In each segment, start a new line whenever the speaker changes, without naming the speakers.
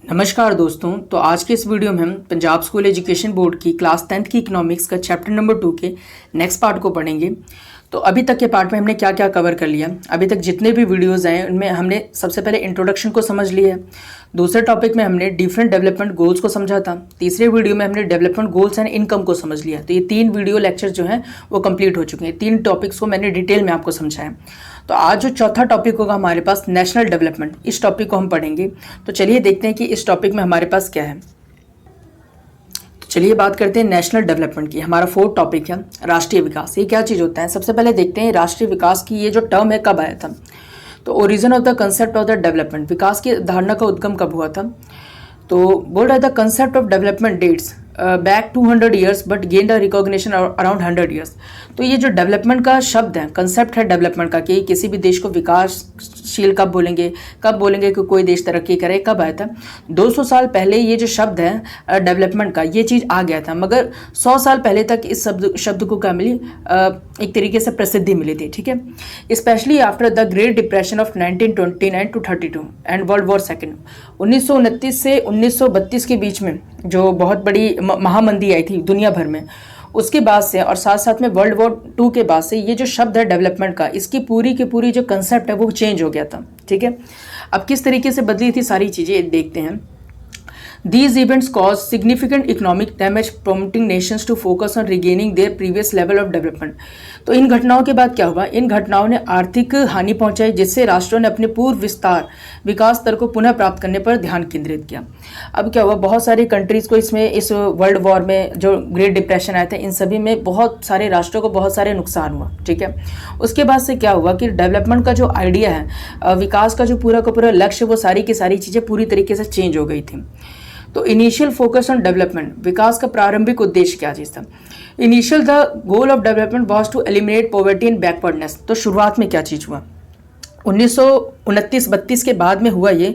नमस्कार दोस्तों। तो आज के इस वीडियो में हम पंजाब स्कूल एजुकेशन बोर्ड की क्लास 10th की इकोनॉमिक्स का चैप्टर नंबर 2 के नेक्स्ट पार्ट को पढ़ेंगे। तो अभी तक के पार्ट में हमने क्या क्या कवर कर लिया। अभी तक जितने भी वीडियोस आए उनमें हमने सबसे पहले इंट्रोडक्शन को समझ लिया है। दूसरे टॉपिक में हमने डिफरेंट डेवलपमेंट गोल्स को समझा था। तीसरे वीडियो में हमने डेवलपमेंट गोल्स एंड इनकम को समझ लिया। तो ये 3 वीडियो लेक्चर जो हैं वो कंप्लीट हो चुके हैं। 3 टॉपिक्स को मैंने डिटेल में आपको समझाया। तो आज जो चौथा टॉपिक होगा हमारे पास नेशनल डेवलपमेंट, इस टॉपिक को हम पढ़ेंगे। तो चलिए देखते हैं कि इस टॉपिक में हमारे पास क्या है। तो चलिए बात करते हैं नेशनल डेवलपमेंट की। हमारा 4th टॉपिक है राष्ट्रीय विकास। ये क्या चीज़ होता है? सबसे पहले देखते हैं राष्ट्रीय विकास की ये जो टर्म है कब आया था। तो origin of the concept of the development, विकास की धारणा का उद्गम कब हुआ था? तो बोल रहा था concept of development dates back 200 years but gain the recognition around 100 years. तो ये जो डेवलपमेंट का शब्द है, कंसेप्ट है डेवलपमेंट का, कि किसी भी देश को विकासशील कब बोलेंगे कि कोई देश तरक्की करे, कब आया था? 200 साल पहले ये जो शब्द है डेवलपमेंट का, ये चीज़ आ गया था। मगर 100 साल पहले तक इस शब्द को क्या मिली? एक तरीके से प्रसिद्धि मिली थी। ठीक है, specially after the Great Depression of 1929 to 32 and World War second. 1929 से 1932 के बीच में जो बहुत बड़ी महामंदी आई थी दुनिया भर में, उसके बाद से और साथ साथ में वर्ल्ड वॉर 2 के बाद से ये जो शब्द है डेवलपमेंट का, इसकी पूरी की पूरी जो कंसेप्ट है वो चेंज हो गया था। ठीक है, अब किस तरीके से बदली थी सारी चीज़ें देखते हैं। These events caused significant economic damage, prompting nations to focus on regaining their previous level of development. तो इन घटनाओं के बाद क्या हुआ? इन घटनाओं ने आर्थिक हानि पहुंचाई, जिससे राष्ट्रों ने अपने पूर्व विकास स्तर को पुनः प्राप्त करने पर ध्यान केंद्रित किया। अब क्या हुआ? बहुत सारी कंट्रीज़ को इसमें, इस वर्ल्ड वॉर में जो ग्रेट डिप्रेशन आया था, इन सभी में बहुत सारे राष्ट्रों को बहुत सारे नुकसान हुआ। ठीक है, उसके बाद से क्या हुआ कि डेवलपमेंट का जो आइडिया है, विकास का जो पूरा का पूरा लक्ष्य, वो सारी की सारी चीज़ें पूरी तरीके से चेंज हो गई थी। तो इनिशियल फोकस ऑन डेवलपमेंट, विकास का प्रारंभिक उद्देश्य क्या चीज़ था? Initial the goal of development was to eliminate poverty and backwardness. तो शुरुआत में क्या चीज़ हुआ? 1929-32 के बाद में हुआ ये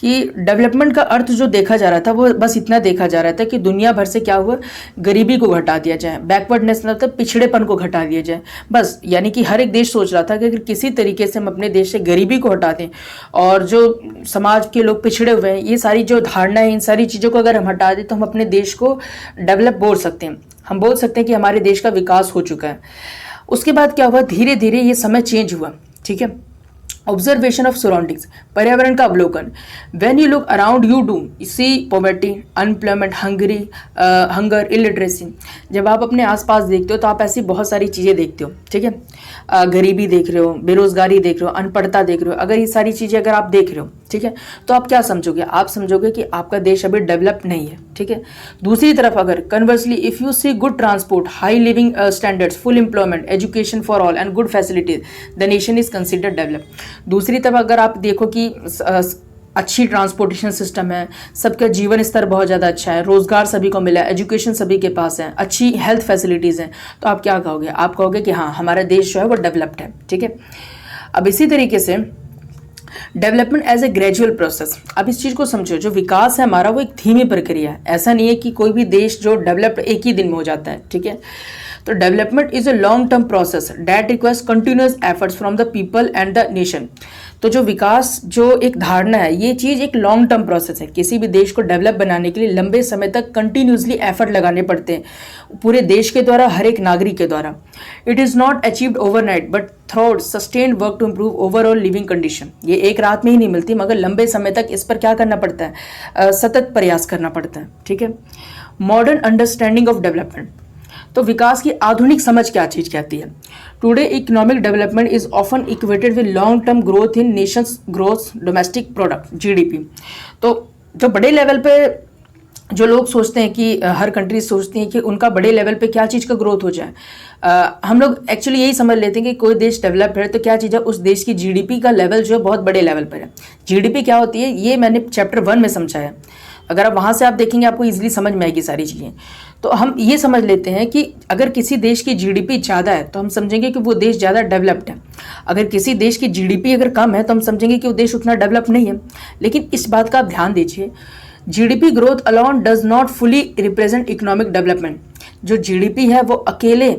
कि डेवलपमेंट का अर्थ जो देखा जा रहा था वो बस इतना देखा जा रहा था कि दुनिया भर से क्या हुआ, गरीबी को घटा दिया जाए, बैकवर्डनेस मतलब पिछड़ेपन को घटा दिया जाए। बस यानी कि हर एक देश सोच रहा था कि अगर किसी तरीके से हम अपने देश से गरीबी को हटा दें और जो समाज के लोग पिछड़े हुए हैं, ये सारी जो धारणा है, इन सारी चीज़ों को अगर हम हटा दें तो हम अपने देश को डेवलप बोल सकते हैं। हम बोल सकते हैं कि हमारे देश का विकास हो चुका है। उसके बाद क्या हुआ? धीरे धीरे ये समय चेंज हुआ। ठीक है, ऑब्जर्वेशन ऑफ सराउंडिंग्स, पर्यावरण का अवलोकन। When you look around you do see poverty, unemployment, hunger, illiteracy. जब आप अपने आसपास देखते हो तो आप ऐसी बहुत सारी चीज़ें देखते हो। ठीक है, गरीबी देख रहे हो, बेरोजगारी देख रहे हो, अनपढ़ता देख रहे हो। अगर ये सारी चीज़ें अगर आप देख रहे हो, ठीक है, तो आप क्या समझोगे? आप समझोगे कि आपका देश अभी डेवलप नहीं है। ठीक है, दूसरी तरफ अगर conversely if you see good transport, high living standards, full employment, education for all and good facilities, the nation is considered develop. दूसरी तरफ अगर आप देखो कि अच्छी ट्रांसपोर्टेशन सिस्टम है, सबका जीवन स्तर बहुत ज़्यादा अच्छा है, रोज़गार सभी को मिला है, एजुकेशन सभी के पास है, अच्छी हेल्थ फैसिलिटीज़ हैं, तो आप क्या कहोगे? आप कहोगे कि हाँ, हमारा देश जो है वो डेवलप्ड है। ठीक है, अब इसी तरीके से development as a gradual process. अब इस चीज़ को समझो, जो विकास है हमारा वो एक धीमी प्रक्रिया है। ऐसा नहीं है कि कोई भी देश जो डेवलप्ड एक ही दिन में हो जाता है। ठीक है, तो development is a long term process that requires continuous efforts from the people and the nation. तो जो विकास, जो एक धारणा है, ये चीज़ एक लॉन्ग टर्म प्रोसेस है। किसी भी देश को डेवलप बनाने के लिए लंबे समय तक कंटिन्यूसली एफर्ट लगाने पड़ते हैं, पूरे देश के द्वारा, हर एक नागरिक के द्वारा। It is not achieved overnight but through sustained work to improve overall living condition. ये एक रात में ही नहीं मिलती, मगर लंबे समय तक इस पर क्या करना पड़ता है? सतत प्रयास करना पड़ता है। ठीक है, मॉडर्न अंडरस्टैंडिंग ऑफ डेवलपमेंट। तो विकास की आधुनिक समझ क्या चीज़ कहती है? Today economic development is often equated with long term growth in Nations growth domestic product, GDP. तो जो बड़े लेवल पे जो लोग सोचते हैं कि हर कंट्री सोचती हैं कि उनका बड़े लेवल पे क्या चीज़ का ग्रोथ हो जाए, हम लोग एक्चुअली यही समझ लेते हैं कि कोई देश डेवलप है तो क्या चीज़ है, उस देश की जीडीपी का लेवल जो है बहुत बड़े लेवल पर है। जीडीपी क्या होती है ये मैंने चैप्टर 1 में समझाया। अगर आप वहाँ से आप देखेंगे आपको इजीली समझ में आएगी सारी चीज़ें। तो हम ये समझ लेते हैं कि अगर किसी देश की जीडीपी ज़्यादा है तो हम समझेंगे कि वो देश ज़्यादा डेवलप्ड है। अगर किसी देश की जीडीपी अगर कम है तो हम समझेंगे कि वो देश उतना डेवलप नहीं है। लेकिन इस बात का आप ध्यान दीजिए, GDP growth alone does not fully represent economic development. जो जीडीपी है वो अकेले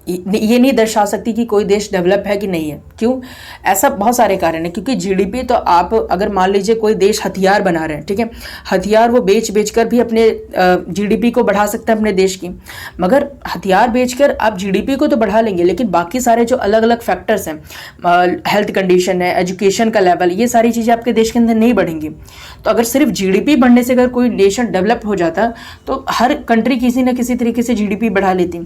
ये नहीं दर्शा सकती कि कोई देश डेवलप है कि नहीं है। क्यों? ऐसा बहुत सारे कारण हैं, क्योंकि जीडीपी तो आप अगर मान लीजिए कोई देश हथियार बना रहे हैं, ठीक है, हथियार वो बेच कर भी अपने जीडीपी को बढ़ा सकते हैं अपने देश की, मगर हथियार बेचकर आप जीडीपी को तो बढ़ा लेंगे, लेकिन बाकी सारे जो अलग अलग फैक्टर्स हैं, हेल्थ कंडीशन है, एजुकेशन का लेवल, ये सारी चीज़ें आपके देश के अंदर नहीं बढ़ेंगी। तो अगर सिर्फ जीडीपी बढ़ने से अगर कोई नेशन डेवलप हो जाता तो हर कंट्री किसी न किसी तरीके से जीडीपी बढ़ा लेती।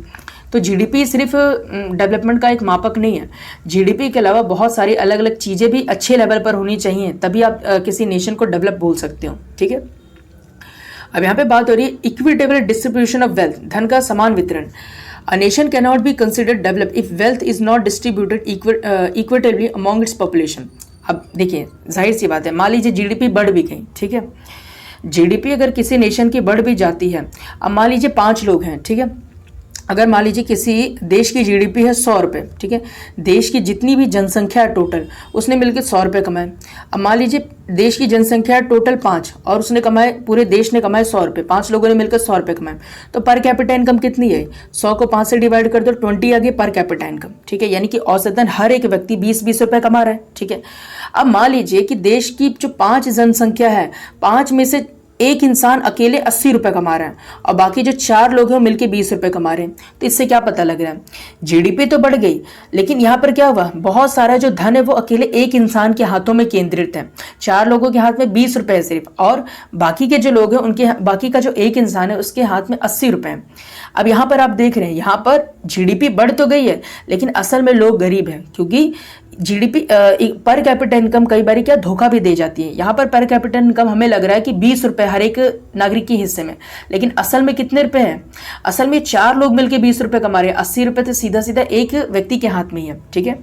तो जीडीपी सिर्फ डेवलपमेंट का एक मापक नहीं है। जीडीपी के अलावा बहुत सारी अलग अलग चीज़ें भी अच्छे लेवल पर होनी चाहिए, तभी आप किसी नेशन को डेवलप बोल सकते हो। ठीक है, अब यहाँ पे बात हो रही है इक्विटेबल डिस्ट्रीब्यूशन ऑफ वेल्थ, धन का समान वितरण। A nation can not be considered develop if wealth is not distributed equitably among its population. अब देखिए, जाहिर सी बात है, मान लीजिए जीडीपी बढ़ भी गई, ठीक है, जीडीपी अगर किसी नेशन की बढ़ भी जाती है, अब मान लीजिए 5 लोग हैं, ठीक है, अगर मान लीजिए किसी देश की जीडीपी है 100 रुपये, ठीक है, देश की जितनी भी जनसंख्या है टोटल, उसने मिलकर 100 रुपये कमाए। अब मान लीजिए देश की जनसंख्या है टोटल 5 और उसने कमाए, पूरे देश ने कमाए 100 रुपये, 5 लोगों ने मिलकर 100 रुपये कमाए, तो पर कैपिटा इनकम कितनी है? 100 को 5 से डिवाइड कर दो, 20 आ गई पर कैपिटा इनकम, ठीक है, यानी कि औसतन हर एक व्यक्ति 20-20 रुपये कमा रहा है। ठीक है, अब मान लीजिए कि देश की जो 5 जनसंख्या है, 5 में से एक इंसान अकेले 80 रुपये कमा रहा है और बाकी जो 4 लोग हैं वो मिलके 20 रुपये कमा रहे हैं। तो इससे क्या पता लग रहा है? जीडीपी तो बढ़ गई, लेकिन यहाँ पर क्या हुआ, बहुत सारा जो धन है वो अकेले एक इंसान के हाथों में केंद्रित है। 4 लोगों के हाथ में 20 रुपये है सिर्फ, और बाकी के जो लोग हैं उनके बाकी का जो एक इंसान है उसके हाथ में 80 रुपये है। अब यहाँ पर आप देख रहे हैं, यहाँ पर जीडीपी बढ़ तो गई है, लेकिन असल में लोग गरीब हैं, क्योंकि जीडीपी पर कैपिटा इनकम कई बार क्या धोखा भी दे जाती है। यहाँ पर कैपिटा इनकम हमें लग रहा है कि 20 रुपये हर एक नागरिक के हिस्से में, लेकिन असल में कितने रुपए हैं? असल में 4 लोग मिलकर 20 रुपये कमा रहे हैं, 80 रुपये तो सीधा सीधा एक व्यक्ति के हाथ में ही है। ठीक है,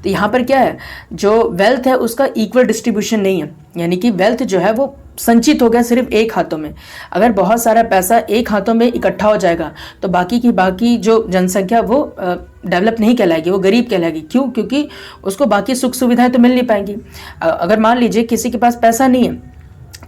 तो यहाँ पर क्या है, जो वेल्थ है उसका इक्वल डिस्ट्रीब्यूशन नहीं है, यानी कि वेल्थ जो है वो संचित हो गया सिर्फ एक हाथों में। अगर बहुत सारा पैसा एक हाथों में इकट्ठा हो जाएगा तो बाकी जो जनसंख्या वो डेवलप नहीं कहलाएगी, वो गरीब कहलाएगी। क्यों? क्योंकि उसको बाकी सुख सुविधाएं तो मिल नहीं पाएंगी। अगर मान लीजिए किसी के पास पैसा नहीं है,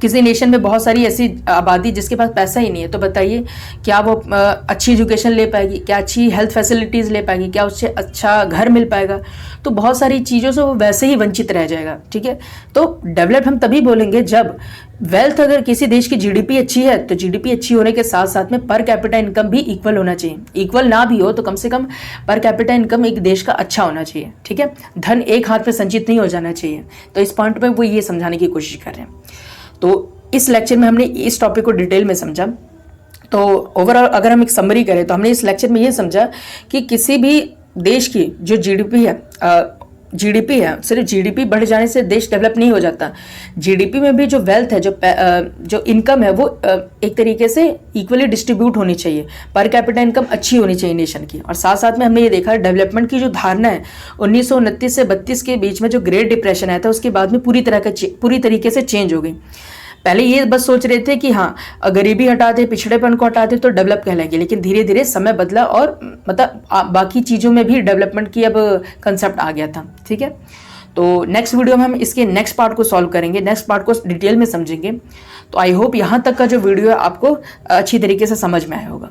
किसी नेशन में बहुत सारी ऐसी आबादी जिसके पास पैसा ही नहीं है, तो बताइए क्या वो अच्छी एजुकेशन ले पाएगी? क्या अच्छी हेल्थ फैसिलिटीज़ ले पाएगी? क्या उससे अच्छा घर मिल पाएगा? तो बहुत सारी चीज़ों से वो वैसे ही वंचित रह जाएगा। ठीक है, तो डेवलप हम तभी बोलेंगे जब वेल्थ, अगर किसी देश की जीडीपी अच्छी है तो जीडीपी अच्छी होने के साथ साथ में पर कैपिटा इनकम भी इक्वल होना चाहिए। इक्वल ना भी हो तो कम से कम पर कैपिटा इनकम एक देश का अच्छा होना चाहिए। ठीक है, धन एक हाथ में संचित नहीं हो जाना चाहिए। तो इस पॉइंट पे वो ये समझाने की कोशिश कर रहे हैं। तो इस लेक्चर में हमने इस टॉपिक को डिटेल में समझा। तो ओवरऑल अगर हम एक समरी करें तो हमने इस लेक्चर में ये समझा कि किसी भी देश की जो जीडीपी है, सिर्फ जीडीपी बढ़ जाने से देश डेवलप नहीं हो जाता। जीडीपी में भी जो वेल्थ है, जो इनकम है, वो एक तरीके से इक्वली डिस्ट्रीब्यूट होनी चाहिए। पर कैपिटा इनकम अच्छी होनी चाहिए नेशन की। और साथ साथ में हमने ये देखा डेवलपमेंट की जो धारणा है 1929 से 32 के बीच में जो ग्रेट डिप्रेशन आया था उसके बाद में पूरी तरीके से चेंज हो गई। पहले ये बस सोच रहे थे कि हाँ, गरीबी हटा दे, पिछड़ेपन को हटा दे तो डेवलप कहलाएंगे, लेकिन धीरे धीरे समय बदला और मतलब बाकी चीज़ों में भी डेवलपमेंट की अब कंसेप्ट आ गया था। ठीक है, तो नेक्स्ट वीडियो में हम इसके नेक्स्ट पार्ट को सॉल्व करेंगे, नेक्स्ट पार्ट को डिटेल में समझेंगे। तो आई होप यहाँ तक का जो वीडियो है आपको अच्छी तरीके से समझ में आया होगा।